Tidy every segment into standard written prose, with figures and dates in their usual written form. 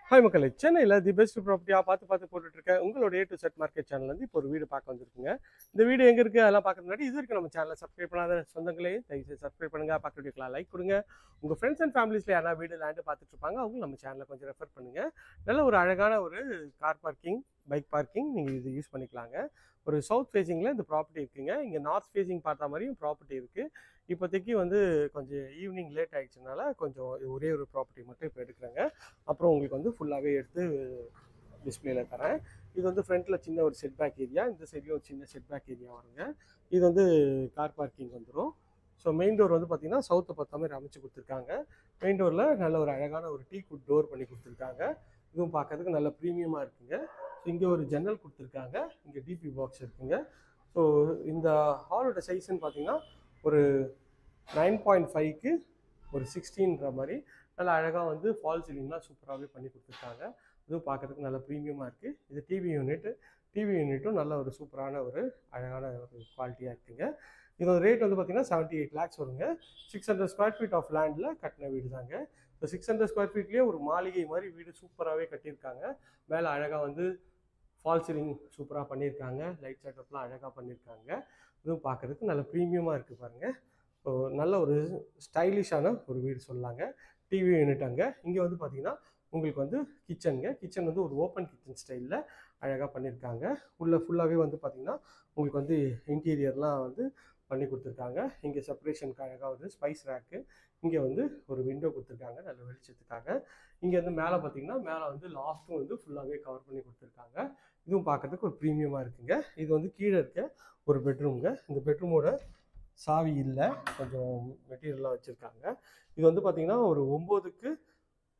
Hi மக்களே, சென்னையில் the best ப்ராப்பர்ட்டியாக பார்த்து போட்டுட்டு இருக்கேன். உங்களோட ஏ டு செட் மார்க்கெட் சேனல்லேருந்து இப்போ ஒரு வீடு பார்க்க வந்திருக்குங்க. இந்த வீடு எங்கே இருக்குது அதெல்லாம் பார்க்க முன்னாடி இது வரைக்கும் நம்ம சேனலை சப்ஸ்கிரைப் பண்ணாத சொந்தங்களே தயவுசெய்து சப்ஸ்கிரைப் பண்ணுங்கள். பார்க்க வீடியோக்கெலாம் லைக் கொடுங்க. உங்கள் ஃப்ரெண்ட்ஸ் அண்ட் ஃபேமிலிஸில் யாராவது வீடு லேண்டு பார்த்துட்டு இருப்பாங்க, அவங்க நம்ம சேனலை கொஞ்சம் ரெஃபர் பண்ணுங்கள். நல்ல ஒரு அழகான ஒரு கார் பார்க்கிங், பைக் பார்க்கிங் நீங்கள் இது யூஸ் பண்ணிக்கலாங்க. ஒரு சவுத் ஃபேஸிங்கில் இந்த ப்ராப்பர்ட்டி இருக்குங்க. இங்கே நார்த் ஃபேஸிங் பார்த்த மாதிரியும் ப்ராப்பர்ட்டி இருக்குது. இப்போதைக்கு வந்து கொஞ்சம் ஈவினிங் லேட் ஆகிடுச்சனால கொஞ்சம் ஒரே ஒரு ப்ராப்பர்ட்டி மட்டும் இப்போ எடுக்கிறேங்க. அப்புறம் உங்களுக்கு வந்து ஃபுல்லாகவே எடுத்து டிஸ்பிளேல தரேன். இது வந்து ஃப்ரண்ட்டில் சின்ன ஒரு செட் பேக் ஏரியா, இந்த சைட்லேயும் ஒரு சின்ன செட் பேக் ஏரியா வருங்க. இது வந்து கார் பார்க்கிங் வந்துடும். ஸோ மெயின் டோர் வந்து பார்த்திங்கன்னா சவுத்தை பார்த்த மாதிரி அமைச்சு கொடுத்துருக்காங்க. மெயின் டோரில் நல்ல ஒரு அழகான ஒரு டீ குட் டோர் பண்ணி கொடுத்துருக்காங்க. இதுவும் பார்க்கறதுக்கு நல்ல ப்ரீமியமாக இருக்குங்க. ஸோ இங்கே ஒரு ஜன்னல் கொடுத்துருக்காங்க, இங்கே டிபி பாக்ஸ் இருக்குங்க. ஸோ இந்த ஹாலோட சைஸ்ன்னு பார்த்தீங்கன்னா ஒரு 9.5க்கு ஒரு 16ன்ற மாதிரி நல்லா அழகாக வந்து ஃபால் சீலிங்லாம் சூப்பராகவே பண்ணி கொடுத்துருக்காங்க. இதுவும் பார்க்குறதுக்கு நல்ல ப்ரீமியமாக இருக்குது. இது டிவி யூனிட்டும் நல்ல ஒரு சூப்பரான ஒரு அழகான ஒரு குவாலிட்டியாக இருக்குங்க. இதோட ரேட் வந்து பார்த்திங்கன்னா 78 lakhs வருங்க. 600 ஸ்கொயர் ஃபீட் ஆஃப் லேண்டில் கட்டின வீடு தாங்க. இப்போ 600 ஸ்கொயர் ஃபீட்லேயே ஒரு மாளிகை மாதிரி வீடு சூப்பராகவே கட்டியிருக்காங்க. மேலே அழகாக வந்து ஃபால் சீலிங் சூப்பராக பண்ணியிருக்காங்க. லைட் செட்டப்லாம் அழகாக பண்ணியிருக்காங்க. இதுவும் பார்க்குறதுக்கு நல்ல ப்ரீமியமாக இருக்குது பாருங்கள். ஸோ நல்ல ஒரு ஸ்டைலிஷான ஒரு வீடு சொல்லலாங்க. டிவி யூனிட் அங்கே. இங்கே வந்து பார்த்திங்கன்னா உங்களுக்கு வந்து கிச்சன் வந்து ஒரு ஓப்பன் கிச்சன் ஸ்டைலில் அழகாக பண்ணியிருக்காங்க. உள்ளே ஃபுல்லாகவே வந்து பார்த்திங்கன்னா உங்களுக்கு வந்து இன்டீரியர்லாம் வந்து பண்ணி கொடுத்துருக்காங்க. இங்கே செப்பரேஷனுக்கு அழகாக வந்து ஸ்பைஸ் ரேக்கு, இங்கே வந்து ஒரு விண்டோ கொடுத்துருக்காங்க நல்ல வெளிச்சத்துக்காக. இங்கே வந்து மேலே பார்த்திங்கன்னா மேலே வந்து லாஃப்ட்டும் வந்து ஃபுல்லாகவே கவர் பண்ணி கொடுத்துருக்காங்க. இதுவும் பார்க்குறதுக்கு ஒரு ப்ரீமியமாக இருக்குங்க. இது வந்து கீழே இருக்க ஒரு பெட்ரூம்ங்க. இந்த பெட்ரூமோட சாவி இல்லை, கொஞ்சம் மெட்டீரியலாக வச்சுருக்காங்க. இது வந்து பார்த்திங்கன்னா ஒரு 9க்கு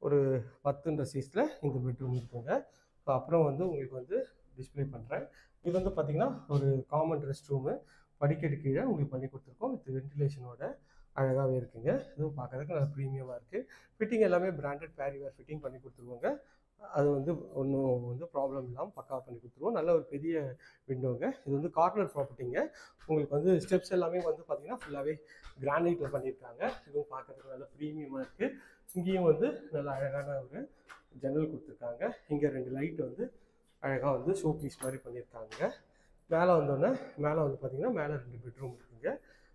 ஒரு 10ன்ற சைஸில் இந்த பெட்ரூம் இருக்குங்க. ஸோ அப்புறம் வந்து உங்களுக்கு வந்து டிஸ்பிளே பண்ணுறேன். இது வந்து பார்த்திங்கன்னா ஒரு காமன் ரெஸ்ட் ரூமு, படிக்கட்டு கீழே உங்களுக்கு பண்ணி கொடுத்துருக்கோம். வித் வென்டிலேஷனோட அழகாகவே இருக்குங்க. இதுவும் பார்க்குறதுக்கு நல்லா ப்ரீமியமாக இருக்குது. ஃபிட்டிங் எல்லாமே பிராண்டட் பேரிவேர் ஃபிட்டிங் பண்ணி கொடுத்துருவோங்க. அது வந்து ஒன்றும் வந்து ப்ராப்ளம் இல்லாமல் பக்காவாக பண்ணி கொடுத்துருவோம். நல்ல ஒரு பெரிய விண்டோங்க. இது வந்து கார்னர் ப்ராப்பர்ட்டிங்க. உங்களுக்கு வந்து ஸ்டெப்ஸ் எல்லாமே வந்து பார்த்திங்கன்னா ஃபுல்லாகவே கிரானைட்டில் பண்ணியிருக்காங்க. இதுவும் பார்க்குறதுக்கு நல்ல ப்ரீமியமாக இருக்குது. இங்கேயும் வந்து நல்ல அழகான ஒரு ஜன்னல் கொடுத்துருக்காங்க. இங்கே 2 லைட் வந்து அழகாக வந்து ஷோ பீஸ் மாதிரி பண்ணியிருக்காங்க. மேலே வந்தோடனே மேலே வந்து பார்த்திங்கன்னா மேலே 2 பெட்ரூம் இருக்குங்க.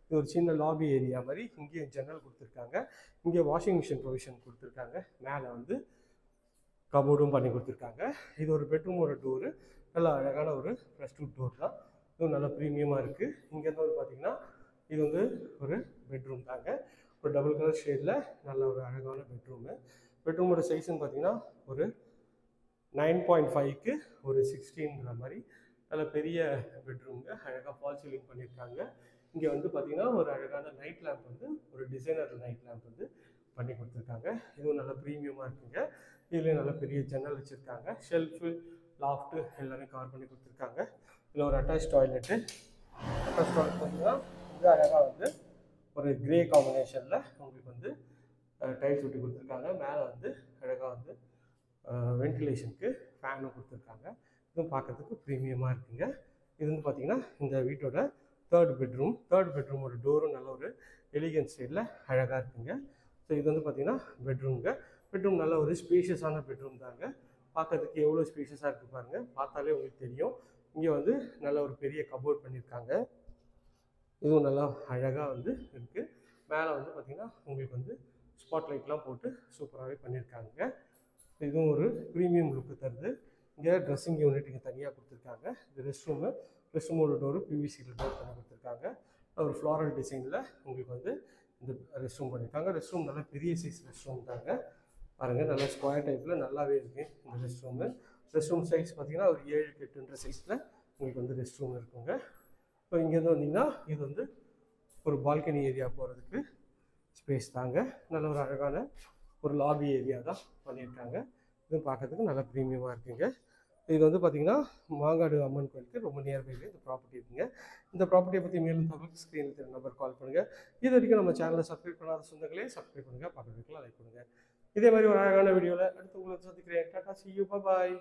இது ஒரு சின்ன லாபி ஏரியா மாதிரி. இங்கேயும் ஜன்னல் கொடுத்துருக்காங்க. இங்கே வாஷிங் மிஷின் ப்ரொவிஷன் கொடுத்துருக்காங்க. மேலே வந்து கபோர்டும் பண்ணி கொடுத்துருக்காங்க. இது ஒரு பெட்ரூமோட டோரு, நல்லா அழகான ஒரு ரெஸ்ட்ரூம் டோர் தான். இதுவும் நல்லா ப்ரீமியமாக இருக்குது. இங்கேருந்து வந்து பார்த்திங்கன்னா இது வந்து ஒரு பெட்ரூம் தாங்க. ஒரு டபுள் கலர் ஷேடில் நல்ல ஒரு அழகான பெட்ரூமு. பெட்ரூமோட சைஸ்ன்னு பார்த்திங்கன்னா ஒரு 9.5க்கு ஒரு 16ன்ற மாதிரி நல்ல பெரிய பெட்ரூமுங்க. அழகாக ஃபால் சீலிங் பண்ணியிருக்காங்க. இங்கே வந்து பார்த்திங்கன்னா ஒரு அழகான நைட் லேம்ப் வந்து ஒரு டிசைனர் நைட் லேம்ப் வந்து பண்ணி கொடுத்துருக்காங்க. இதுவும் நல்ல ப்ரீமியமாக இருக்குங்க. இதுலேயும் நல்ல பெரிய ஜன்னல் வச்சுருக்காங்க. ஷெல்ஃபு, லாஃப்ட்டு எல்லாமே கவர் பண்ணி கொடுத்துருக்காங்க. இதில் ஒரு அட்டாச் டாய்லெட்டு. அட்டாச் டாய்லெட் பார்த்திங்கன்னா இது அழகாக வந்து ஒரு கிரே காம்பினேஷனில் உங்களுக்கு வந்து டைல்ஸ் ஒட்டி கொடுத்துருக்காங்க. மேலே வந்து அழகாக வந்து வென்டிலேஷனுக்கு ஃபேனும் கொடுத்துருக்காங்க. இதுவும் பார்க்குறதுக்கு ப்ரீமியமாக இருக்குங்க. இது வந்து பார்த்திங்கன்னா இந்த வீட்டோட தேர்ட் பெட்ரூமோட டோரும் நல்ல ஒரு எலிகன்ட் ஸ்டைலில் அழகாக இருக்குங்க. ஸோ இது வந்து பார்த்திங்கன்னா பெட்ரூம் நல்ல ஒரு ஸ்பேஷியஸான பெட்ரூம் தாங்க. பார்க்கறதுக்கு எவ்வளோ ஸ்பேஷியஸாக இருக்குது பாருங்கள், பார்த்தாலே உங்களுக்கு தெரியும். இங்கே வந்து நல்ல ஒரு பெரிய கபோர்ட் பண்ணியிருக்காங்க. இதுவும் நல்லா அழகாக வந்து இருக்குது. மேலே வந்து பார்த்திங்கன்னா உங்களுக்கு வந்து ஸ்பாட் லைட்லாம் போட்டு சூப்பராகவே பண்ணியிருக்காங்க. இதுவும் ஒரு ப்ரீமியம் லுக்கு தருது. இங்கே ட்ரெஸ்ஸிங் யூனிட் இங்கே தனியாக கொடுத்துருக்காங்க. இது ரெஸ்ட்ரூமோட டோரு பிவிசியில் டோர் பண்ணி கொடுத்துருக்காங்க. ஒரு ஃப்ளாரல் டிசைனில் உங்களுக்கு வந்து இந்த ரெஸ்ட் ரூம் பண்ணியிருக்காங்க. ரெஸ்ட் ரூம் நல்லா பெரிய சைஸ் ரெஸ்ட் ரூம் தாங்க. பாருங்கள், நல்லா ஸ்கொயர் டைப்பில் நல்லாவே இருக்குது இந்த ரெஸ்ட் ரூம் சைஸ் பார்த்திங்கன்னா ஒரு 7க்கு 8ன்ற சைஸில் உங்களுக்கு வந்து ரெஸ்ட் ரூம் இருக்குங்க. இப்போ இங்கேருந்து வந்தீங்கன்னா இது வந்து ஒரு பால்கனி ஏரியா போகிறதுக்கு ஸ்பேஸ் தாங்க. நல்ல ஒரு அழகான ஒரு லாபி ஏரியா தான் பண்ணியிருக்காங்க. இதுவும் பார்க்கறதுக்கு நல்லா ப்ரீமியமாக இருக்குங்க. இது வந்து பார்த்திங்கன்னா மாங்காடு அம்மன் கோயிலுக்கு ரொம்ப நியர்பையில் இந்த ப்ராப்பர்ட்டி இருக்குங்க. இந்த ப்ராப்பர்ட்டியை பற்றி மேலும் தகவலுக்கு ஸ்க்ரீனில் தெரியும் நம்பர் கால் பண்ணுங்கள். இது வரைக்கும் நம்ம சேனலை சப்ஸ்கிரைப் பண்ணாத சொந்தங்களே சப்ஸ்கிரைப் பண்ணுங்கள், பக்கத்துக்குலாம் லைக் பண்ணுங்கள். இதே மாதிரி ஒரு அழகான வீடியோவில் அடுத்து உங்களை சந்திக்கிறேன். Tata, see you, bye bye.